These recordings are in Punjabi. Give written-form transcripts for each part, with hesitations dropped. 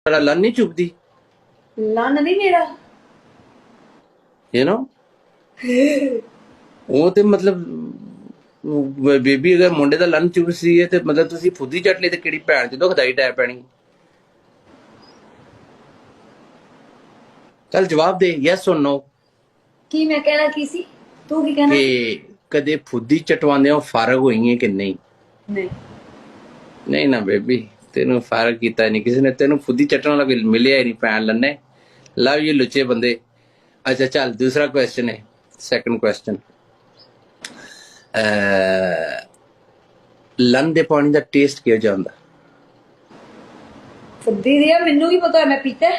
तेरा लन नहीं चुभदी ਲੰਨ ਨਹੀਂ ਮੇਰਾ यू नो ਉਹ ਤੇ ਮਤਲਬ ਬੇਬੀ ਅਗਰ ਮੁੰਡੇ ਦਾ ਲੰਨ ਚੁਭ ਸੀ ਤੇ ਮਤਲਬ ਤੁਸੀਂ ਫੁੱਦੀ ਚੱਟ ਲਈ ਤੇ ਕਿਹੜੀ ਭੈਣ ਚ ਦੁਖਦਾਈ ਟੈ ਪੈਣੀ ਚੱਲ ਜਵਾਬ ਦੇ ਯੈਸ অর ਨੋ ਕੀ ਮੈਂ ਕਹਿਣਾ ਕੀ ਸੀ ਤੂੰ ਕੀ ਕਹਿਣਾ ਕਿ ਕਦੇ ਫੁੱਦੀ ਚਟਵਾਉਂਦੇ ਹੋ ਫਰਕ ਹੋਈ ਹੈ ਕਿ ਨਹੀਂ ਨਹੀਂ ਨਹੀਂ ਨਾ ਬੇਬੀ ਤੈਨੂੰ ਫਰਕ ਕੀਤਾ ਨਹੀਂ ਕਿਸੇ ਨੇ ਤੈਨੂੰ ਫੁੱਦੀ ਚੱਟਣ ਵਾਲਾ ਕੋਈ ਮਿਲਿਆ ਹੀ ਨਹੀਂ ਭੈਣ ਲੰਨੇ ਲਵ ਯੂ ਲੁੱਚੇ ਬੰਦੇ ਅੱਛਾ ਚੱਲ ਦੂਸਰਾ ਕੁਐਸਚਨ ਹੈ ਸੈਕੰਡ ਕੁਐਸਚਨ ਲੰਨ ਦੇ ਪਾਣੀ ਦਾ ਟੇਸਟ ਕਿਹੋ ਜਿਹਾ ਹੁੰਦਾ ਫੁੱਦੀ ਦੀ ਆ ਮੈਨੂੰ ਕੀ ਪਤਾ ਮੈਂ ਪੀਤਾ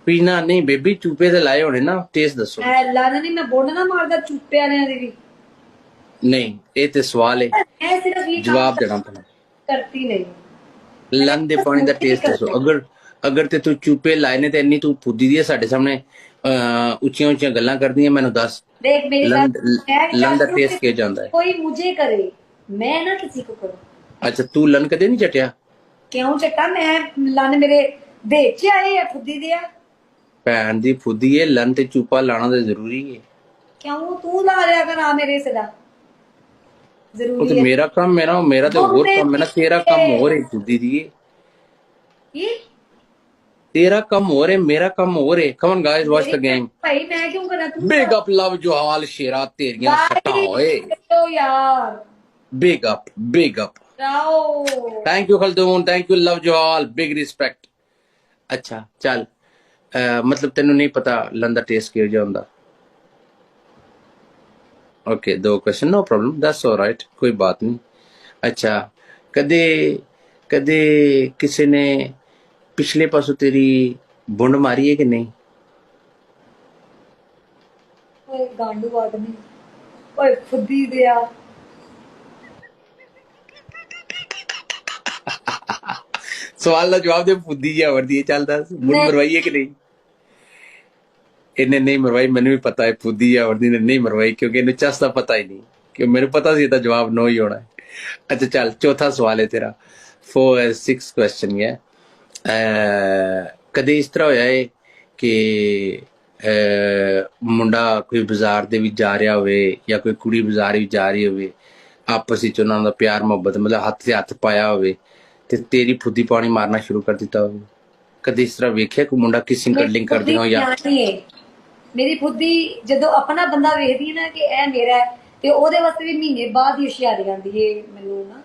ਪੀਣਾ ਨਹੀਂ ਬੇਬੀ ਚੂਪੇ ਤੇ ਲਾਏ ਹੋਣੇ ਨਾ ਟੇਸਟ ਦੱਸੋ ਐ ਲੰਨ ਨਹੀਂ ਮੈਂ ਬੋਲ ਨਾ ਮਾਰਦਾ ਚੁੱਪਿਆ ਨੇ ਦੀ ਵੀ ਨਹੀਂ ਇਹ ਤੇ ਸਵਾਲ ਹੈ ਐ ਸਿਰਫ ਇਹ ਜਵਾਬ ਦੇਣਾ ਪੈਣਾ ਕਰਤੀ ਨਹੀਂ ਲੰਨ ਦੇ ਪਾਣੀ ਦਾ ਟੇਸਟ ਦੱਸੋ ਅਗਰ ਤੇ ਤੂੰ ਚੂਪੇ ਲਾਏ ਨੇ ਤੇ ਇੰਨੀ ਤੂੰ ਫੁੱਦੀ ਦੀ ਹੈ ਸਾਡੇ ਸਾਹਮਣੇ ਉੱਚੀਆਂ ਉੱਚੀਆਂ ਗੱਲਾਂ ਕਰਦੀਆਂ ਮੈਨੂੰ ਦੱਸ देख मेरी बात लन ਦਾ ਟੇਸਟ ਕਿਹੋ ਜਾਂਦਾ ਹੈ कोई मुझे करे मैं ना किसी को करूं ਅੱਛਾ ਤੂੰ ਲੰਨ ਕਦੇ ਨਹੀਂ ਚਟਿਆ क्यों चट्टा मैं लन मेरे देख च आए है फुद्दी दिया ਭੈਣ ਦੀ ਫੁੱਦੀ ਹੈ ਲੰਨ ਤੇ ਚੂਪਾ ਲਾਣਾ ਤਾਂ ਜ਼ਰੂਰੀ ਹੈ क्यों तू ला लिया कर आ मेरे से दा ਉਹ जरूरी ਤੇ है ਮੇਰਾ ਕੰਮ ਮੇਰਾ ਤੇ ਹੋਰ ਕੰਮ ਹੈ ਨਾ ਤੇਰਾ ਕੰਮ ਹੋਰ ਹੈ ਫੁੱਦੀ ਦੀ ये तेरा कम हो रहे मेरा कम हो रहे come on guys watch the game भाई मैं क्यों करा तू बिग अप लव जोहाल शेरा तेरियां सट्टा होए तो यार big up Rao thank you Khaldun thank you love Johal big respect अच्छा चल मतलब तेनू नहीं पता लंदा टेस्ट किहो जिहा हुंदा ओके दो question no problem that's alright कोई बात नहीं अच्छा कदे कदे किसी ने पिछले पासों तेरी बुंड मारी है कि नहीं ओए गांडू आदमी ओए फुद्दी दिया सवाल का जवाब दे फुद्दी जी वर्दी चल दस बुंड मरवाई है कि नहीं इन्हें नहीं मरवाई मैंने भी पता है फुद्दी जी वर्दी ने नहीं मरवाई क्योंकि इन्हें चस का पता ही नहीं क्योंकि मेरे पता सी था जवाब नो ही होना है अच्छा चल चौथा सवाल है तेरा 6 क्वेश्चन है कदे इस तरह होया है कि मुंडा कोई बाजार दे विच जा रहा होवे या कोई कुड़ी बाजार विच जा रही होवे आपस विच उन्हां दा प्यार मोहब्बत मतलब हत्थ से हत्थ पाया होवे ते तेरी फुद्दी पानी मारना शुरू कर दिता होवे कदे इस तरह वेखिया कोई मुंडा किसिंग कडलिंग करदे हो या मेरी फुद्दी जदों अपना बंदा वेखदी ना कि ए मेरा है ते ओदे वास्ते भी महीने बाद ही हुशियारी आंदी है मैनू ना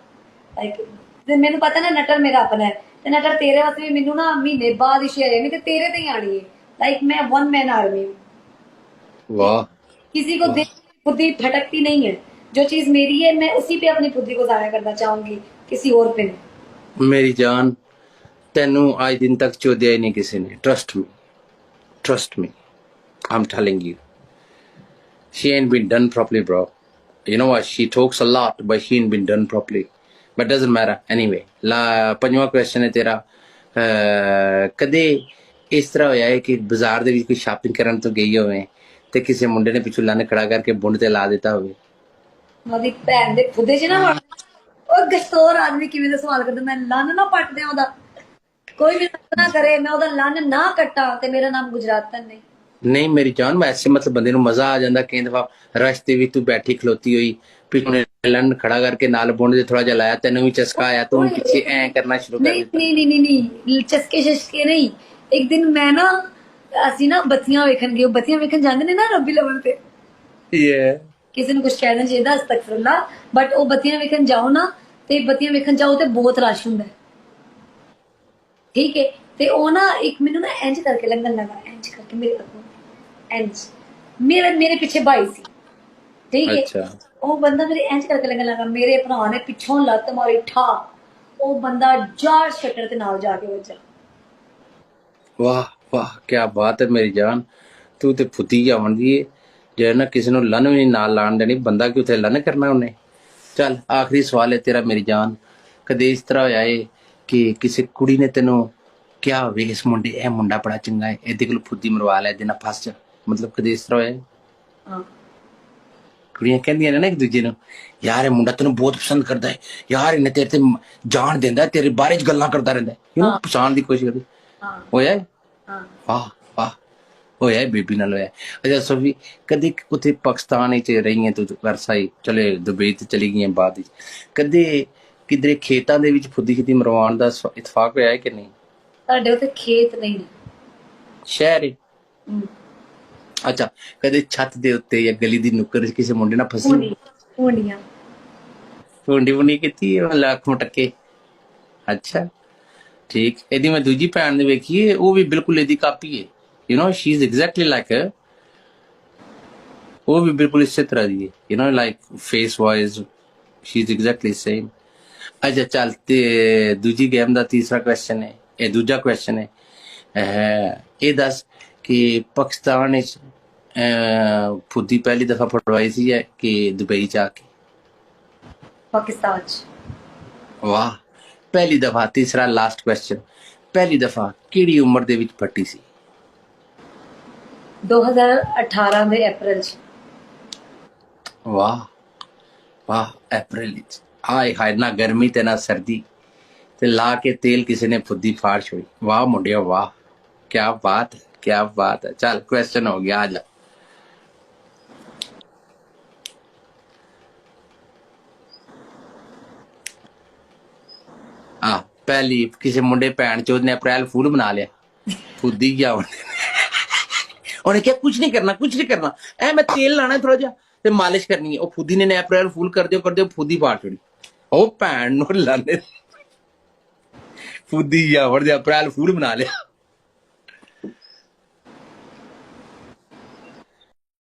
लाइक ते मैनू पता ना नटर मेरा अपना है ते नटर तेरे वास्ते भी मैनू ना महीने बाद ही हुशियारी आनी ते तेरे ते ही आनी है लाइक मैं वन मैन आर्मी हूं वाह किसी को देख फुद्दी भटकती नहीं है जो चीज मेरी है मैं उसी पे अपनी फुद्दी को जाया करना चाहूंगी किसी और पे नहीं मेरी जान तेनू आज दिन तक चोदिया ही नहीं किसी ने trust me I'm telling you she ain't been done properly bro you know what she talks a lot but she ain't been done properly but doesn't matter anyway la ਪੰਜਵਾਂ question ਹੈ ਤੇਰਾ ਕਦੇ ਇਸ ਤਰ੍ਹਾਂ ਹੋਇਆ ਹੈ ਕਿ ਬਾਜ਼ਾਰ ਦੇ ਵਿੱਚ ਕੋਈ ਸ਼ਾਪਿੰਗ ਕਰਨ ਤੋਂ ਗਈ ਹੋਵੇ ਤੇ ਕਿਸੇ ਮੁੰਡੇ ਨੇ ਪਿੱਛੋਂ ਲੰਨ ਖੜਾ ਕਰਕੇ ਬੁੰਡ ਤੇ ਲਾ ਦਿੱਤਾ ਹੋਵੇ ਉਹਦੀ ਭੈਣ ਦੇ ਫੁੱਦੇ 'ਚ ਨਾ ਉਹ ਗਸਤੌਰ ਆਦਮੀ ਕਿਵੇਂ ਦਾ ਸਵਾਲ ਕਰਦਾ ਮੈਂ ਲੰਨ ਨਾ ਪੱਟ ਦਿਆਂ ਉਹਦਾ ਕੋਈ ਵੀ ਨਾ ਕਰੇ ਮੈਂ ਉਹਦਾ ਲੰਨ ਨਾ ਕੱਟਾਂ ਤੇ ਮੇਰਾ ਨਾਮ ਗੁਜਰਾਤਨ ਨਹੀਂ ਨਹੀਂ ਮੇਰੀ ਜਾਨ ਵੈਸੇ ਮਤਲਬ ਬੰਦੇ ਨੂੰ ਮਜ਼ਾ ਆ ਜਾਂਦਾ ਕਈ ਦਫਾ ਰਸਤੇ ਵਿੱਚ ਤੂੰ ਬੈਠੀ ਖਲੋਤੀ ਹੋਈ ਪਿੱਛੋਂ ਲੰਨ ਖੜਾ ਕਰਕੇ ਨਾਲ ਬੁੰਡ ਦੇ ਥੋੜਾ ਜਿਹਾ ਲਾਇਆ ਤੈਨੂੰ ਵੀ ਚਸਕਾ ਆਇਆ ਤੂੰ ਪਿੱਛੇ ਐ ਕਰਨਾ ਸ਼ੁਰੂ ਕਰ ਦਿੱਤਾ ਨਹੀਂ ਚਸਕੇ ਸ਼ਸਕੇ ਨਹੀਂ ਇੱਕ ਦਿਨ ਮੈਂ ਨਾ ਅਸੀਂ ਨਾ ਬੱਤੀਆਂ ਵੇਖਣ ਗਏ ਬੱਤੀਆਂ ਵੇਖਣ ਜਾਂਦੇ ਨੇ ਨਾ ਰੱਬੀ ਲਵਲ ਤੇ ਕਿਸੇ ਨੂੰ ਕੁਝ ਕਹਿਣਾ ਚਾਹੀਦਾ ਅਸਤਗਫੁਰullah ਬਟ ਉਹ ਬੱਤੀਆਂ ਵੇਖਣ ਜਾਓ ਨਾ ਤੇ ਬੱਤੀਆਂ ਵੇਖਣ ਜਾਓ ਤੇ ਬਹੁਤ ਰਸ਼ ਹੁੰਦਾ ਠੀਕ ਹੈ ਤੇ ਉਹ ਨਾ ਇੱਕ ਮੈਨੂੰ ਨਾ ਇੰਜ ਕਰਕੇ ਲੰਘਣ ਲੱਗਾ ਇੰਜ ਕਰਕੇ ਮੇਰੇ ਅੱਗੋਂ ਇੰਜ ਮੇਰੇ ਪਿੱਛੇ ਬਾਈ ਸੀ ਠੀਕ ਹੈ ਅੱਛਾ ਉਹ ਬੰਦਾ ਮੇਰੇ ਇੰਜ ਕਰਕੇ ਲੰਘਣ ਲੱਗਾ ਮੇਰੇ ਭਰਾ ਨੇ ਪਿੱਛੋਂ ਲੱਤ ਮਾਰੀ ਠਾ ਉਹ ਬੰਦਾ ਜਾਰ ਸ਼ਟਰ ਤੇ ਨਾਲ ਜਾ ਕੇ ਵੱਜਾ ਵਾਹ ਵਾਹ ਕੀ ਬਾਤ ਹੈ ਮੇਰੀ ਜਾਨ ਤੂੰ ਤੇ ਫੁੱਦੀ ਜਾਵਣਦੀ ਏ ਜੇ ਨਾ ਕਿਸੇ ਨੂੰ ਲੰਨ ਵੀ ਨਾਲ ਲਾਣ ਦੇਣੀ ਬੰਦਾ ਕਿ ਉਥੇ ਲੰਨ ਕਰਨਾ ਉਹਨੇ ਚੱਲ ਆਖਰੀ ਸਵਾਲ ਹੈ ਤੇਰਾ ਮੇਰੀ ਜਾਨ ਕਦੇ ਇਸ ਤਰ੍ਹਾਂ ਹੋਇਆ ਏ ਕਿ ਕਿਸੇ ਕੁੜੀ ਨੇ ਤੈਨੂੰ ਕਿਹਾ ਹੋਵੇ ਇਸ ਮੁੰਡੇ ਇਹ ਮੁੰਡਾ ਬੜਾ ਚੰਗਾ ਹੈ ਇਹਦੇ ਕੋਲ ਫੁੱਦੀ ਮਰਵਾ ਲੈ ਇਹਦੇ ਨਾਲ ਫਸ ਜਾ ਮਤਲਬ ਕਦੇ ਇਸ ਤਰ੍ਹਾਂ ਹੋਇਆ ਹਾਂ ਕੁੜੀਆਂ ਕਹਿੰਦੀਆਂ ਨੇ ਨਾ ਇੱਕ ਦੂਜੇ ਨੂੰ ਯਾਰ ਇਹ ਮੁੰਡਾ ਤੈਨੂੰ ਬਹੁਤ ਪਸੰਦ ਕਰਦਾ ਹੈ ਯਾਰ ਇਹਨੇ ਤੇਰੇ ਤੇ ਜਾਨ ਦਿੰਦਾ ਤੇਰੇ ਬਾਰੇ ਚ ਗੱਲਾਂ ਕਰਦਾ ਰਹਿੰਦਾ ਇਹਨੂੰ ਪਛਾਣ ਦੀ ਕੋਸ਼ਿਸ਼ ਕਰਦੀ ਹਾਂ ਹੋਇਆ ਹੈ? ਹਾਂ ਵਾਹ ਵਾਹ, ਹੋਇਆ ਹੈ, ਬੇਬੀ ਨਾਲ ਹੋਇਆ ਹੈ। ਅੱਛਾ ਸੋਫੀ, ਕਦੇ ਉੱਥੇ ਪਾਕਿਸਤਾਨ ਵਿੱਚ ਰਹੀ ਹੈ ਤੂੰ, ਵਰਸਾਈ ਚਲੇ ਦੁਬਈ ਤੇ ਚਲੀ ਗਈ ਹੈ ਬਾਅਦ ਵਿੱਚ, ਕਦੇ ਕਿਧਰੇ ਖੇਤਾਂ ਦੇ ਵਿੱਚ ਖੁਦੀ ਖੁਦੀ ਮਰਵਾਉਣ ਦਾ ਇਤਫਾਕ ਹੋਇਆ ਹੈ ਕਿ ਨਹੀਂ? ਤੁਹਾਡੇ ਉੱਥੇ ਖੇਤ ਨਹੀਂ ਨੇ। ਸ਼ਹਿਰ ਹੈ। ਹਮ, ਅੱਛਾ, ਕਦੇ ਛੱਤ ਦੇ ਉੱਤੇ ਜਾਂ ਗਲੀ ਦੀ ਨੁੱਕਰ ਵਿੱਚ ਕਿਸੇ ਮੁੰਡੇ ਨਾਲ ਫਸੀ? ਹੁੰਡੀ ਹੁੰਡੀਆਂ। ਹੁੰਡੀ ਬੁਣੀ ਕੀਤੀ ਹੈ, ਲੱਖ ਮਟਕੇ? ਅੱਛਾ ਠੀਕ। ਇਹਦੀ ਮੈਂ ਦੂਜੀ ਭੈਣ ਨੇ ਵੇਖੀ ਹੈ, ਉਹ ਵੀ ਬਿਲਕੁਲ ਇਹਦੀ ਕਾਪੀ ਹੈ। You know she is exactly like her. ਉਹ ਵੀ ਬਿਲਕੁਲ ਇਸੇ ਤਰ੍ਹਾਂ ਦੀ ਹੈ, you know like face wise she is exactly same. ਅੱਛਾ ਚੱਲ, ਤੇ ਦੂਜੀ ਗੇਮ ਦਾ ਤੀਸਰਾ ਕੁਐਸਚਨ ਹੈ, ਇਹ ਦੂਜਾ ਕੁਐਸਚਨ ਹੈ। ਇਹ ਦੱਸ ਕਿ ਪਾਕਿਸਤਾਨ ਵਿੱਚ ਫੁੱਦੀ ਪਹਿਲੀ ਦਫਾ ਪੜਵਾਈ ਸੀ ਹੈ ਕਿ ਦੁਬਈ ਜਾ ਕੇ? ਪਾਕਿਸਤਾਨ ਚ। ਵਾਹ, ਪਹਿਲੀ ਦਫਾ। ਤੀਸਰਾ ਲਾਸਟ ਕੁਐਸਚਨ, ਪਹਿਲੀ ਦਫਾ ਕਿਹੜੀ ਉਮਰ ਦੇ ਵਿੱਚ ਫੱਟੀ ਸੀ? 2018 ਦੇ ਅਪ੍ਰੈਲ ਚ। ਵਾਹ ਵਾਹ, ਅਪ੍ਰੈਲ ਵਿੱਚ। ਹਾਏ ਹਾਏ, ਨਾ ਗਰਮੀ ਤੇ ਨਾ ਸਰਦੀ, ਤੇ ਲਾ ਕੇ ਤੇਲ ਕਿਸੇ ਨੇ ਫੁੱਦੀ ਫਾੜ ਛੋੜੀ। ਵਾਹ ਮੁੰਡਿਆ ਵਾਹ, ਕਿਆ ਬਾਤ ਹੈ, ਕਿਆ ਬਾਤ ਹੈ। ਚੱਲ ਕੁਐਸਚਨ ਹੋ ਗਿਆ, ਆ ਜਾ। ਪਹਿਲੀ ਕਿਸੇ ਮੁੰਡੇ ਭੈਣ ਚੋਦ ਨੇ ਅਪ੍ਰੈਲ ਫੂਲ ਬਣਾ ਲਿਆ, ਫੁੱਦੀ ਗਿਆ ਉਹਨੇ ਕਿਹਾ ਕੁਝ ਨਹੀਂ ਕਰਨਾ, ਕੁਝ ਨਹੀਂ ਕਰਨਾ, ਐ ਮੈਂ ਤੇਲ ਲਾਣਾ ਥੋੜਾ ਜਿਹਾ ਤੇ ਮਾਲਿਸ਼ ਕਰਨੀ ਹੈ। ਉਹ ਫੁੱਦੀ ਨੇ ਅਪ੍ਰੈਲ ਫੂਲ ਕਰਦੇ ਫੁੱਦੀ ਫਾੜ ਛੋੜੀ। ਉਹ ਭੈਣ ਨੂੰ ਲਾਣੇ, ਫੁੱਦੀ ਗਿਆ ਵੜ ਜਾ ਅਪ੍ਰੈਲ ਫੂਲ ਬਣਾ ਲਿਆ।